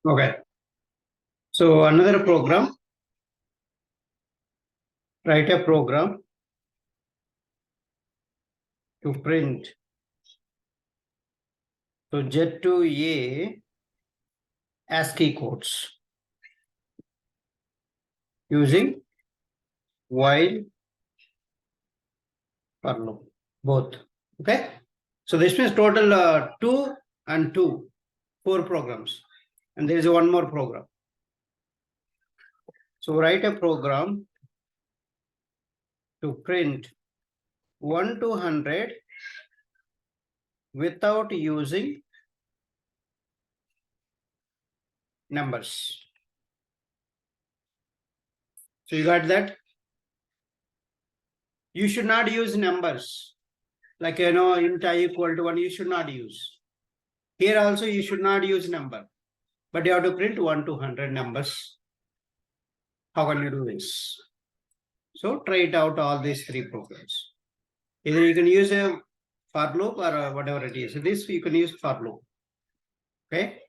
Okay. So another program, write a program to print. So Z to A ASCII codes using while for loop, both. Okay. So this means total 2 and 2, 4 programs. And there is one more program. So write a program to print 1 to 100 without using numbers. So you got that? You should not use numbers. Like, int I equal to 1, you should not use. Here also you should not use number. But you have to print 1 to 100 numbers. How can you do this? So try it out all these 3 programs. Either you can use a for loop or whatever it is. This you can use for loop. Okay.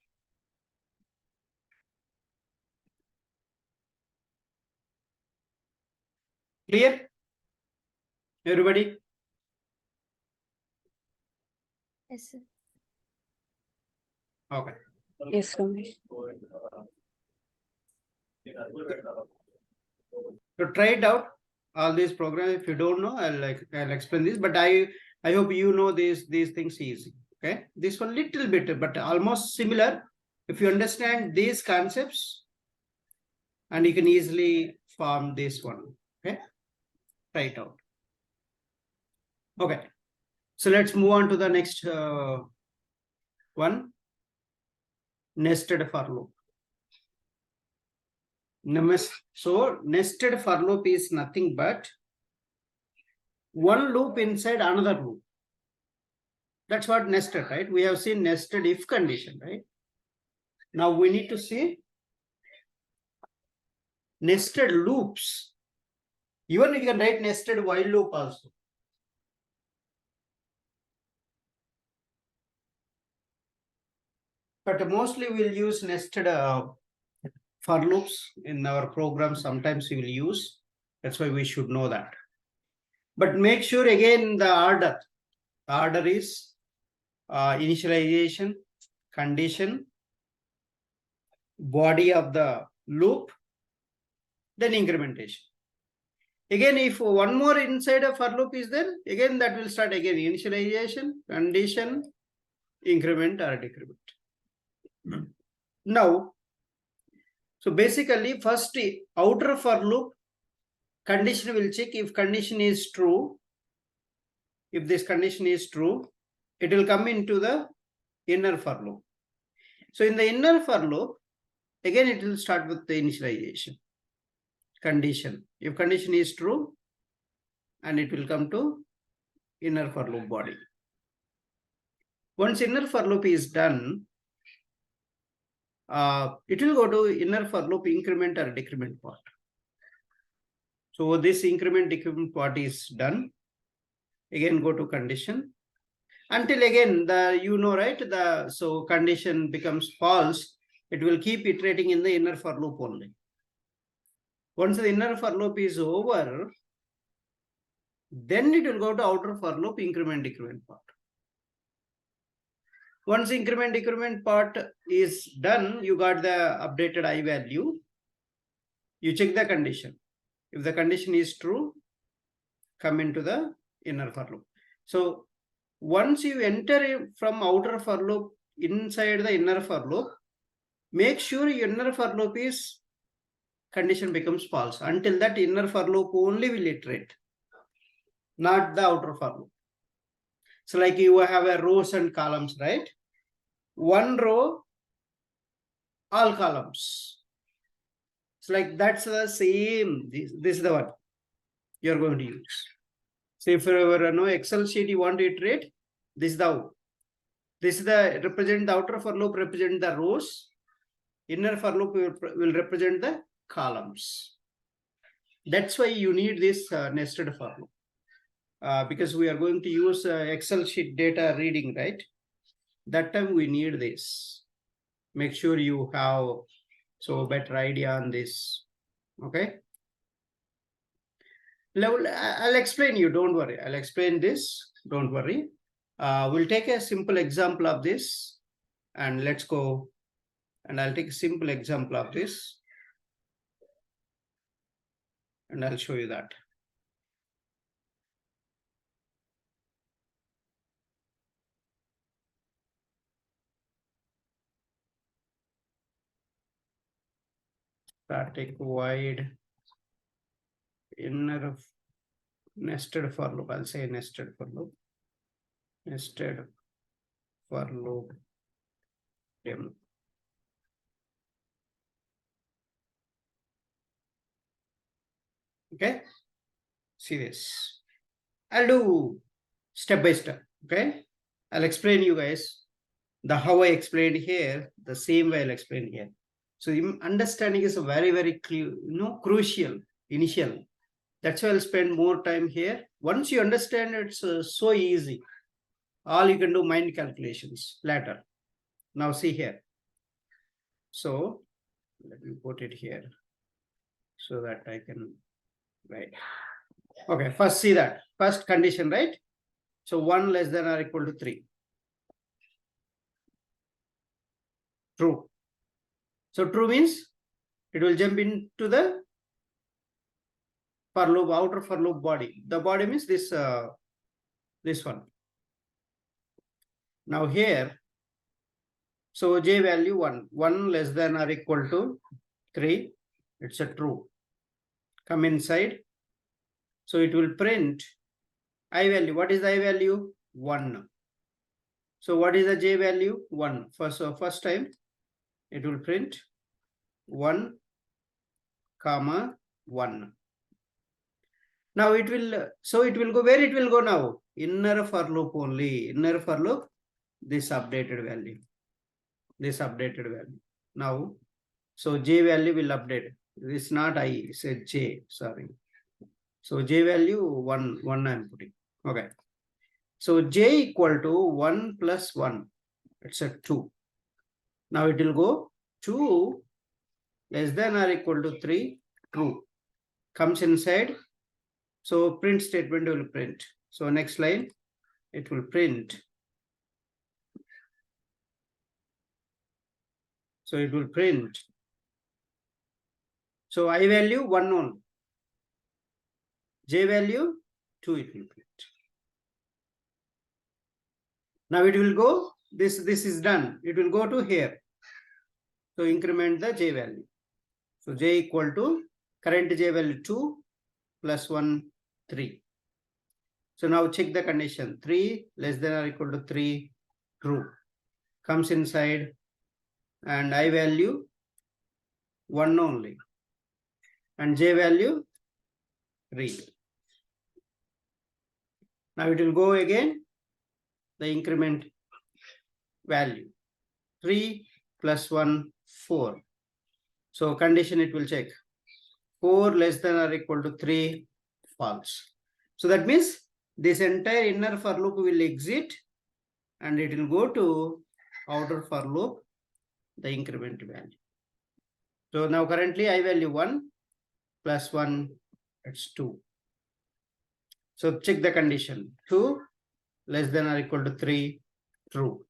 Clear? Everybody? Yes, sir. Okay. Yes, Ramesh. So try it out. All these programs. If you don't know, I'll explain this. But I hope you know these things easy. Okay. This one little bit, but almost similar. If you understand these concepts, and you can easily form this one. Okay. Try it out. Okay. So let's move on to the next one. Nested for loop. So nested for loop is nothing but one loop inside another loop. That's what nested, right? We have seen nested if condition, right? Now we need to see nested loops. Even you can write nested while loop also. But mostly we'll use nested for loops in our program. Sometimes we will use. That's why we should know that. But make sure again the order. The order is initialization, condition, body of the loop, then incrementation. Again, if one more inside a for loop is there, again that will start again initialization, condition, increment or decrement. Now, so basically first outer for loop condition will check if condition is true. If this condition is true, it will come into the inner for loop. So in the inner for loop, again it will start with the initialization, condition. If condition is true, and it will come to inner for loop body. Once inner for loop is done, it will go to inner for loop increment or decrement part. So this increment decrement part is done. Again go to condition. Until again right, so condition becomes false, it will keep iterating in the inner for loop only. Once the inner for loop is over, then it will go to outer for loop increment decrement part. Once increment decrement part is done, you got the updated I value. You check the condition. If the condition is true, come into the inner for loop. So once you enter from outer for loop inside the inner for loop, make sure inner for loop is condition becomes false. Until that inner for loop only will iterate, not the outer for loop. So like you have a rows and columns, right? One row, all columns. It's like that's the same. This is the one you're going to use. So if you Excel sheet you want to iterate, this is the represent the outer for loop, represent the rows. Inner for loop will represent the columns. That's why you need this nested for loop. Because we are going to use Excel sheet data reading, right? That time we need this. make sure you have so better idea on this. Okay. I'll explain you, don't worry. I'll explain this, don't worry. We'll take a simple example of this and let's go. And I'll take a simple example of this and I'll show you that. Static void inner nested for loop. I'll say nested for loop. Nested for loop demo. Okay, see this. I'll do step by step. Okay, I'll explain you guys the how I explained here, the same way I'll explain here. So understanding is a very clear, crucial initial. That's why I'll spend more time here. Once you understand, it's so easy. All you can do mind calculations later. Now see here. So let me put it here so that I can write. Okay, first see that. First condition, right? So 1 less than or equal to 3. True. So true means it will jump into the for loop, outer for loop body. The body means this one. Now here, so j value 1 less than or equal to 3. It's a true. Come inside. So it will print I value. What is the I value? 1. So what is the j value? 1. First time it will print 1, comma 1. Now it will, so it will go, where it will go now? Inner for loop only. Inner for loop, this updated value. This updated value. Now, so j value will update. This is not I, it's a j, sorry. So j value 1 I'm putting. Okay. So j equal to 1 plus 1. It's a 2. Now it will go 2 less than or equal to 3, true. Comes inside. So print statement will print. So next line, it will print. So it will print. So I value 1 on. J value 2 it will print. Now it will go, this is done. It will go to here. So increment the J value. So J equal to current J value 2 plus 1, 3. So now check the condition. 3 less than or equal to 3, true. Comes inside and I value 1 only. And J value 3. Now it will go again, the increment value. 3 plus 1, 4. So condition it will check. 4 less than or equal to 3, false. So that means this entire inner for loop will exit and it will go to outer for loop, the increment value. So now currently I value 1 plus 1, it's 2. So check the condition. 2 less than or equal to 3, true.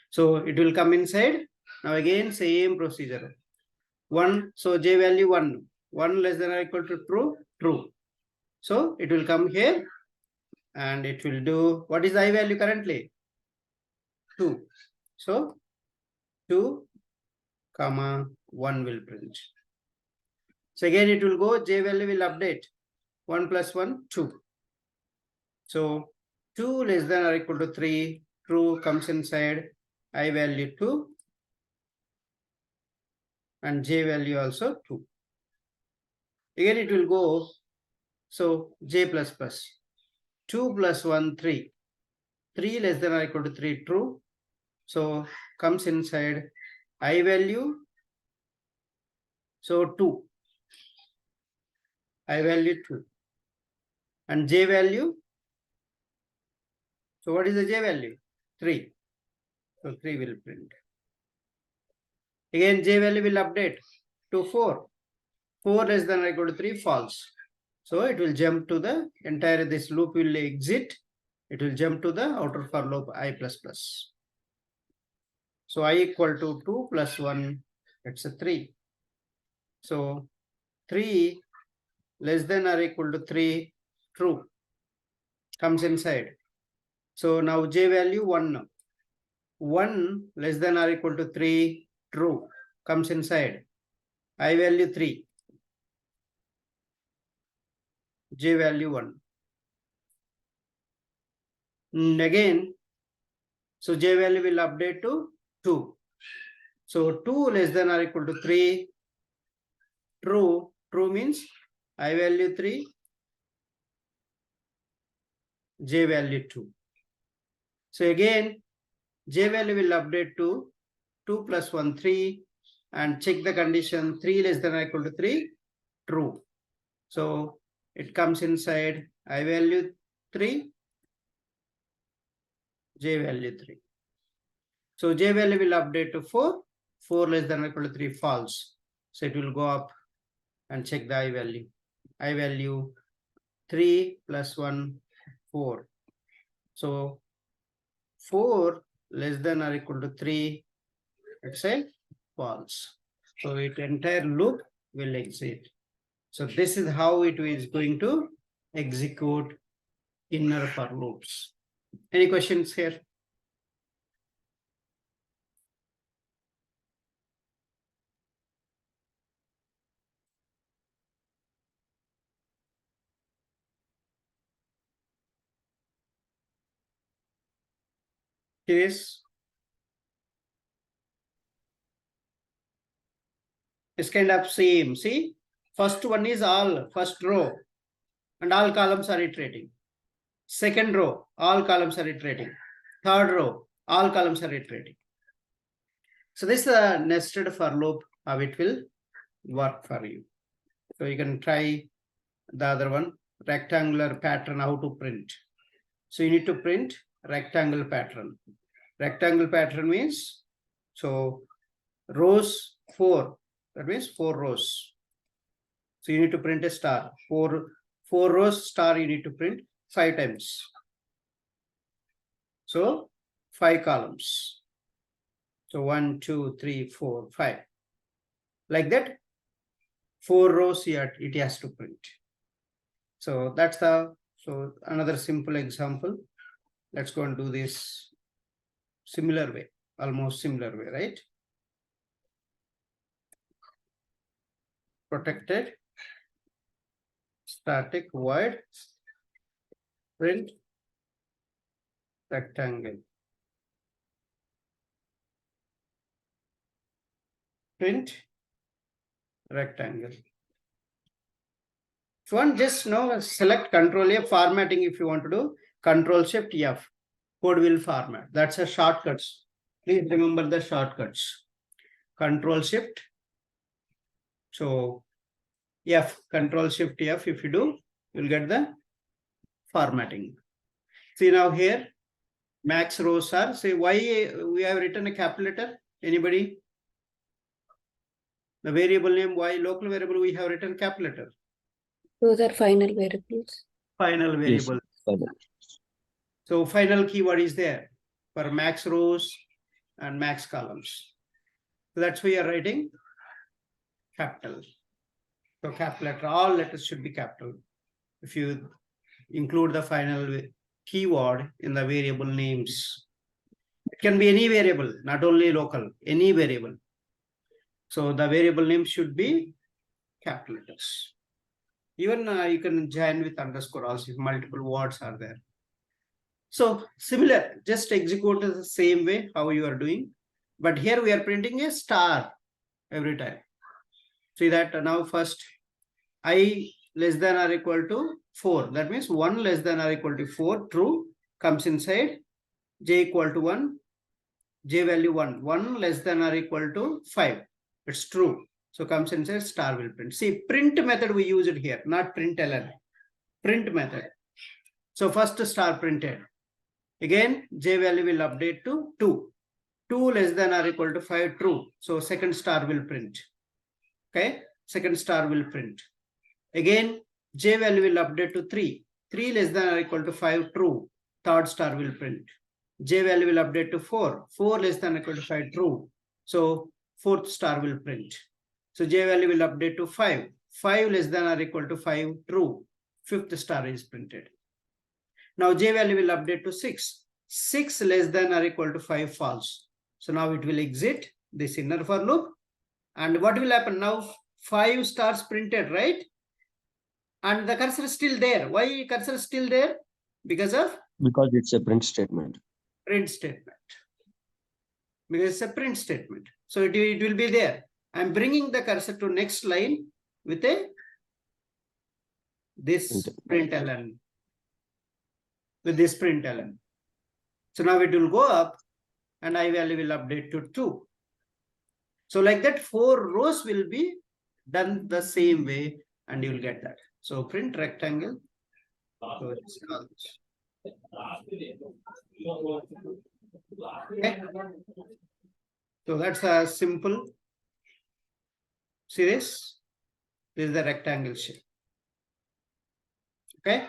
So it will come inside. Now again, same procedure. 1, so j value 1. 1 less than or equal to true, true. So it will come here and it will do, what is the I value currently? 2. So 2, comma 1 will print. So again it will go, j value will update. 1 plus 1, 2. So 2 less than or equal to 3, true, comes inside. I value 2 and j value also 2. Again it will go, so j plus plus 2 plus 1, 3. 3 less than or equal to 3, true. So comes inside I value, so 2. I value 2 and j value. So what is the j value? 3. So 3 will print. Again, j value will update to 4. 4 less than or equal to 3, false. So it will jump to the entire, this loop will exit. It will jump to the outer for loop I++. So I equal to 2 plus 1, it's a 3. So 3 less than or equal to 3, true, comes inside. So now j value 1. 1 less than or equal to 3, true, comes inside. I value 3. J value 1. And again, so j value will update to 2. So 2 less than or equal to 3, true. True means I value 3, j value 2. So again, j value will update to 2 plus 1, 3, and check the condition 3 less than or equal to 3, true. So it comes inside I value 3, j value 3. So j value will update to 4, 4 less than or equal to 3, false. So it will go up and check the I value. I value 3 plus 1, 4. So 4 less than or equal to 3, it's a false. So it entire loop will exit. So this is how it is going to execute inner for loops. Any questions here? Yes. It's kind of same. See, first one is all, first row, and all columns are iterating. Second row, all columns are iterating. Third row, all columns are iterating. So this is a nested for loop, how it will work for you. So you can try the other one, rectangular pattern, how to print. So you need to print rectangle pattern. Rectangle pattern means, so rows 4, that means 4 rows. So you need to print a star, 4 rows star you need to print 5 times. So 5 columns. So 1, 2, 3, 4, 5. Like that, 4 rows here it has to print. So that's the, so another simple example. Let's go and do this similar way, almost similar way, right? Protected static void print rectangle. Print rectangle. If you want, just now select Control F, formatting if you want to do, Control Shift F, code will format. That's a shortcuts. Please remember the shortcuts. Control Shift. So F, Control Shift F, if you do, you'll get the formatting. See now here, max rows are, say why we have written a capital letter? Anybody? The variable name, why local variable we have written capital letter? Those are final variables. Final variable. Yes. So final keyword is there for max rows and max columns. So that's why you are writing capital. So capital letter, all letters should be capital. If you include the final keyword in the variable names, it can be any variable, not only local, any variable. So the variable name should be capital letters. Even you can join with underscore also if multiple words are there. So similar, just execute the same way how you are doing. But here we are printing a star every time. See that now first I less than or equal to 4. That means 1 less than or equal to 4, true, comes inside. J equal to 1, J value 1, 1 less than or equal to 5. It's true. So comes inside, star will print. See, print method we use it here, not println. Print method. So first star printed. Again, J value will update to 2. 2 less than or equal to 5 true. So second star will print. Okay, second star will print. Again, j value will update to 3. 3 less than or equal to 5 true. Third star will print. J value will update to 4. 4 less than or equal to 5 true. So fourth star will print. So j value will update to 5. 5 less than or equal to 5 true. Fifth star is printed. Now j value will update to 6. 6 less than or equal to 5 false. So now it will exit this inner for loop. And what will happen now? 5 stars printed, right? And the cursor is still there. Why cursor is still there? Because it's a print statement. Print statement. Because it's a print statement. So it will be there. I'm bringing the cursor to next line with this println. With this println. So now it will go up and I value will update to 2. So like that 4 rows will be done the same way and you will get that. So print rectangle. So okay. So that's a simple. See this? This is the rectangle shape. Okay.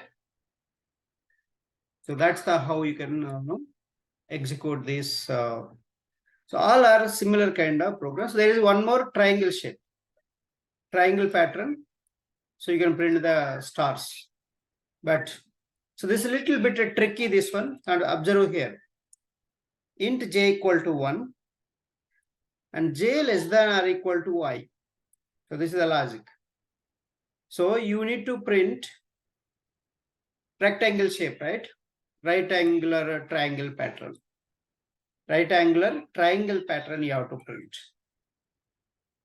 So that's the how you can execute this. So all are similar kind of programs. There is one more triangle shape, triangle pattern. So you can print the stars. But so this is a little bit tricky, this one. And observe here. Int j equal to 1 and j less than or equal to y. So this is the logic. So you need to print rectangle shape, right? Right angular triangle pattern. Right angular triangle pattern you have to print.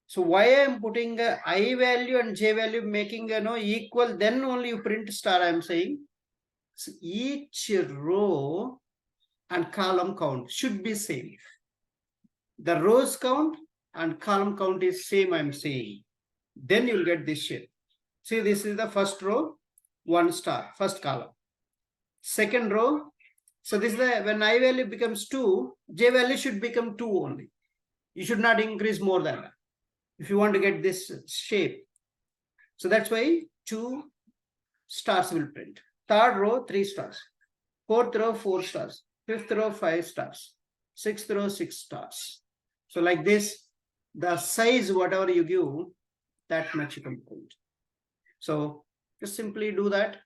So why I am putting a I value and j value making equal, then only you print star, I am saying. So each row and column count should be same. The rows count and column count is same, I am saying. Then you will get this shape. See, this is the first row, 1 star, first column. Second row, so this is the, when I value becomes 2, j value should become 2 only. You should not increase more than that if you want to get this shape. So that's why 2 stars will print. Third row, 3 stars. Fourth row, 4 stars. Fifth row, 5 stars. Sixth row, 6 stars. So like this, the size, whatever you give, that much you can print. So just simply do that.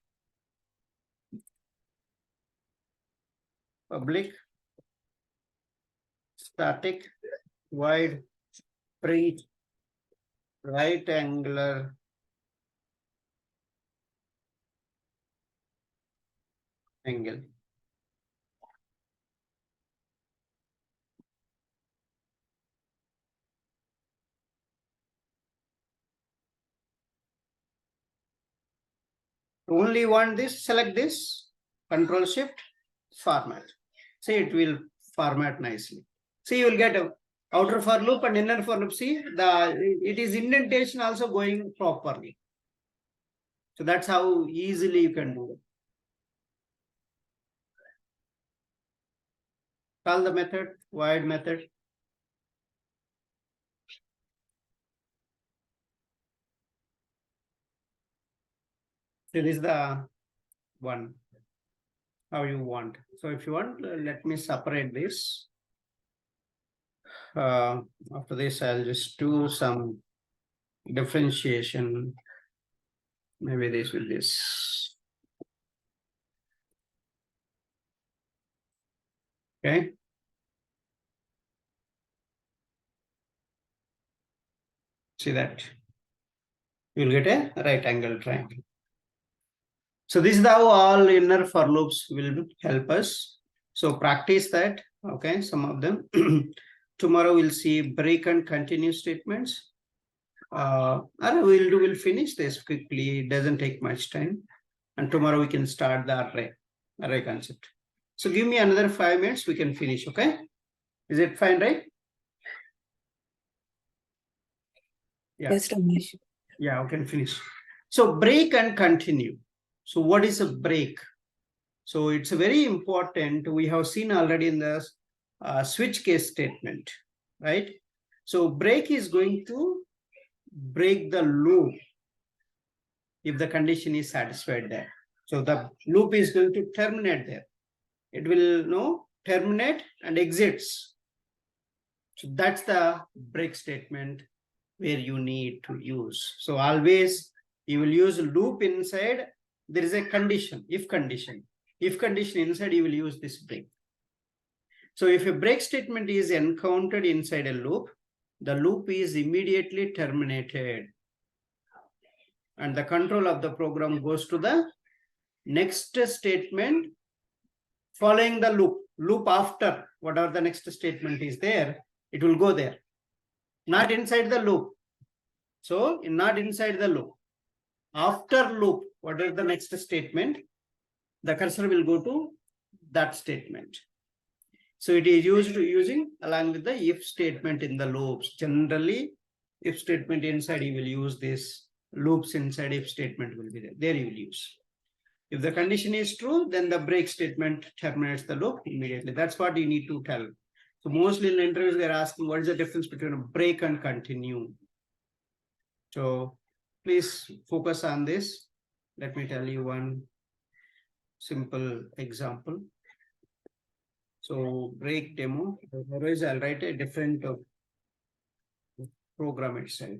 Public, static, void, print, right angular angle. Only want this, select this, Control Shift, format. See, it will format nicely. See, you will get a outer for loop and inner for loop. See, it is indentation also going properly. So that's how easily you can do it. Call the method, void method. So this is the one, how you want. So if you want, let me separate this. After this, I'll just do some differentiation. Maybe this will this. Okay. See that? You'll get a right angle triangle. So this is how all inner for loops will help us. So practice that. Okay, some of them. Tomorrow we'll see break and continue statements. We'll finish this quickly. It doesn't take much time. And tomorrow we can start the array concept. So give me another 5 minutes, we can finish, okay? Is it fine, right? Yeah. Yes, Ramesh. Yeah, we can finish. So break and continue. So what is a break? So it's very important. We have seen already in the switch case statement, right? So break is going to break the loop if the condition is satisfied there. So the loop is going to terminate there. It will terminate and exits. So that's the break statement where you need to use. So always you will use loop inside. There is a condition, if condition. If condition inside, you will use this break. So if a break statement is encountered inside a loop, the loop is immediately terminated. And the control of the program goes to the next statement following the loop. Loop after whatever the next statement is there, it will go there. Not inside the loop. So not inside the loop. After loop, whatever the next statement, the cursor will go to that statement. So it is using along with the if statement in the loops. Generally, if statement inside, you will use this. Loops inside if statement will be there. There you will use. If the condition is true, then the break statement terminates the loop immediately. That's what you need to tell. So mostly in interviews, they're asking what is the difference between a break and continue. So please focus on this. Let me tell you one simple example. So break demo, otherwise I'll write a different program itself.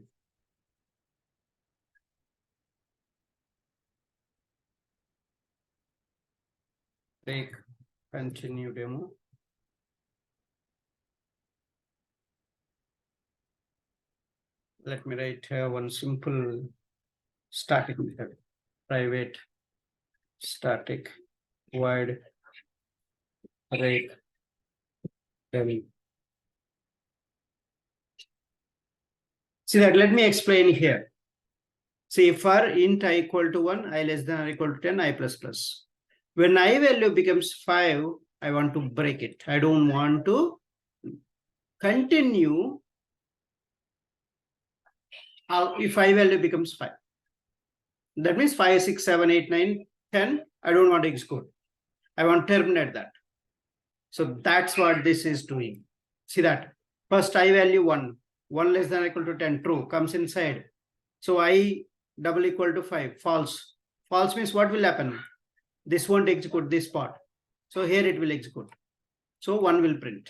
Break continue demo. Let me write one simple static method. Private static void break demo. See that, let me explain here. See, for int I equal to 1, I less than or equal to 10, I plus plus. When I value becomes 5, I want to break it. I don't want to continue if I value becomes 5. That means 5, 6, 7, 8, 9, 10. I don't want to execute. I want to terminate that. So that's what this is doing. See that. First I value 1. 1 less than or equal to 10, true, comes inside. So I double equal to 5, false. False means what will happen? This won't execute this part. So here it will execute. So 1 will print.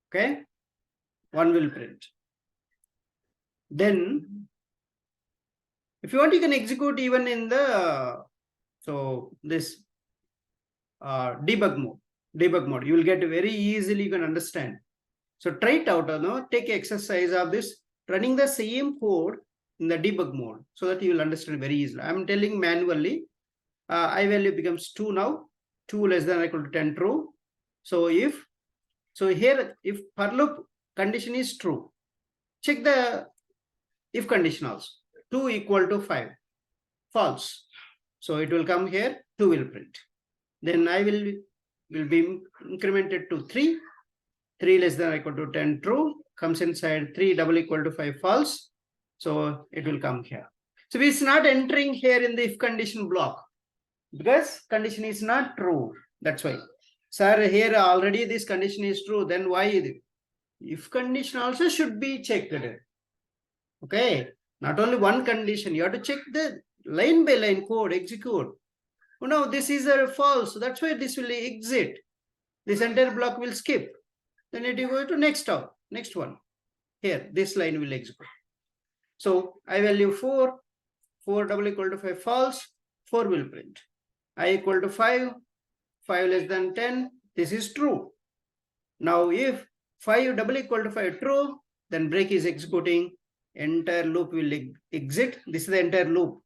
Okay. 1 will print. Then if you want, you can execute even in the this debug mode. You will get very easily, you can understand. So try it out, take exercise of this, running the same code in the debug mode so that you will understand very easily. I'm telling manually, I value becomes 2 now, 2 less than or equal to 10, true. So here, if for loop condition is true, check the if condition also. 2 equal to 5, false. So it will come here, 2 will print. Then I will be incremented to 3. 3 less than or equal to 10, true, comes inside. 3 double equal to 5, false. So it will come here. So it's not entering here in the if condition block because condition is not true. That's why. Sir, here already this condition is true. Then why? If condition also should be checked. Okay. Not only one condition, you have to check the line by line code, execute. Oh, no, this is a false. So that's why this will exit. This entire block will skip. Then it will go to next one. Here, this line will execute. So I value 4, 4 double equal to 5, false, 4 will print. I equal to 5, 5 less than 10, this is true. Now if 5 double equal to 5 true, then break is executing. Entire loop will exit. This is the entire loop.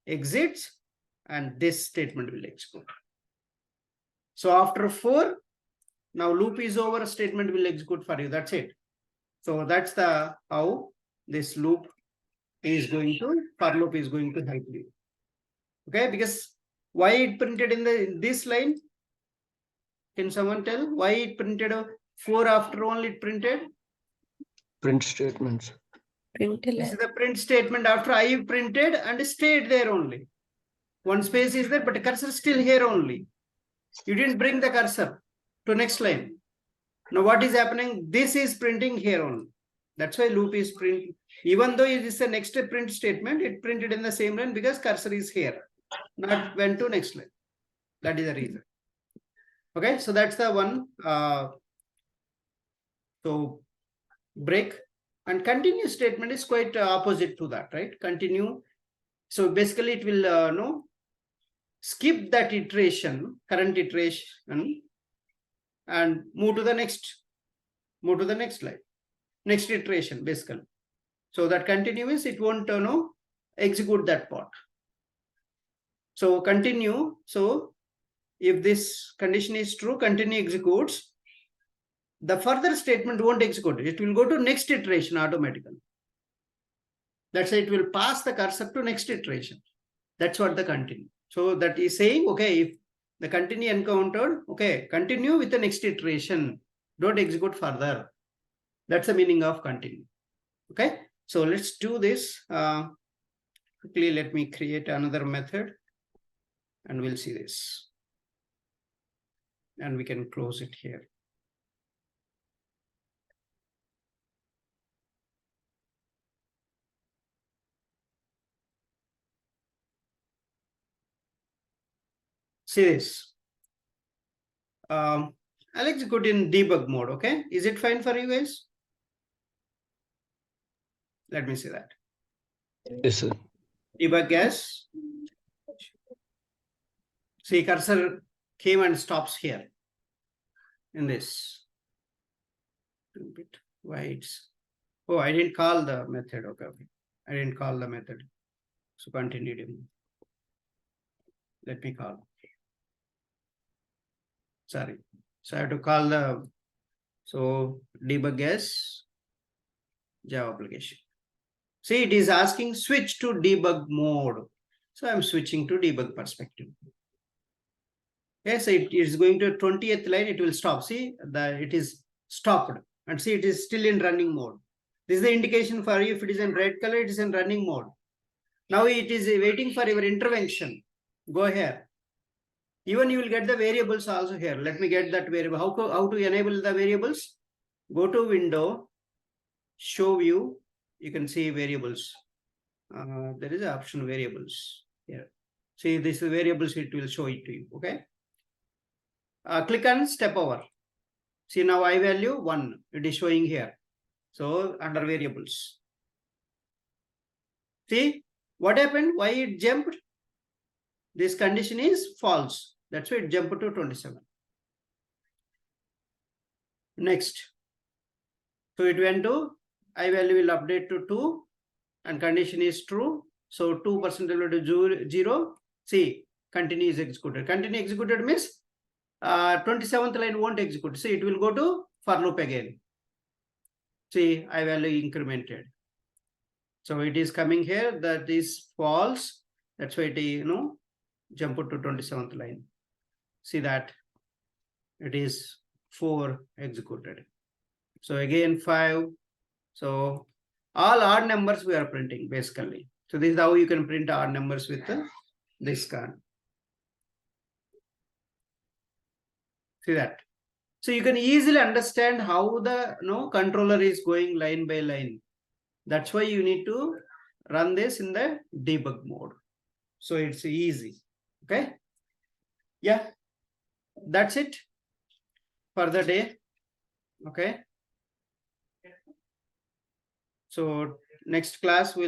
Exits and this statement will execute. So after 4, now loop is over, statement will execute for you. That's it. So that's the how this loop is going to, for loop is going to help you. Okay, because why it printed in this line? Can someone tell why it printed 4 after only it printed? Print statements. This is the print statement after I printed and stayed there only. One space is there, but the cursor is still here only. You didn't bring the cursor to next line. Now what is happening? This is printing here only. That's why loop is print. Even though it is the next print statement, it printed in the same line because cursor is here, not went to next line. That is the reason. Okay, so that's the one. So break and continue statement is quite opposite to that, right? Continue. So basically it will skip that iteration, current iteration, and move to the next line, next iteration basically. So that continuous, it won't execute that part. So continue. So if this condition is true, continue executes. The further statement won't execute. It will go to next iteration automatically. That's why it will pass the cursor to next iteration. That's what the continue. So that is saying, okay, if the continue encountered, okay, continue with the next iteration. Don't execute further. That's the meaning of continue. Okay. So let's do this. Quickly, let me create another method and we'll see this. And we can close it here. See this. I'll execute in debug mode. Okay. Is it fine for you guys? Let me see that. Yes, sir. Debug as. See, cursor came and stops here in this. Bit why it's. Oh, I didn't call the method. Okay. I didn't call the method. So continue. Let me call. Sorry. So I have to call the. So debug as Java application. See, it is asking switch to debug mode. So I'm switching to debug perspective. Yes, so it is going to 20th line. It will stop. See, it is stopped. And see, it is still in running mode. This is the indication for you. If it is in red color, it is in running mode. Now it is waiting for your intervention. Go here. Even you will get the variables also here. Let me get that variable. How to enable the variables? Go to window, show view. You can see variables. There is an option variables here. See, this is variables. It will show it to you. Okay. Click on step over. See, now I value 1. It is showing here. So under variables. See what happened? Why it jumped? This condition is false. That's why it jumped to 27. Next. So it went to I value will update to 2 and condition is true. So 2% will to 0. See, continue is executed. Continue executed means 27th line won't execute. See, it will go to for loop again. See, I value incremented. So it is coming here that is false. That's why it jump to 27th line. See that it is 4 executed. So again 5. So all odd numbers we are printing basically. So this is how you can print odd numbers with this scan. See that. So you can easily understand how the controller is going line by line. That's why you need to run this in the debug mode. So it's easy. Okay. Yeah. That's it for the day. Okay. So next class will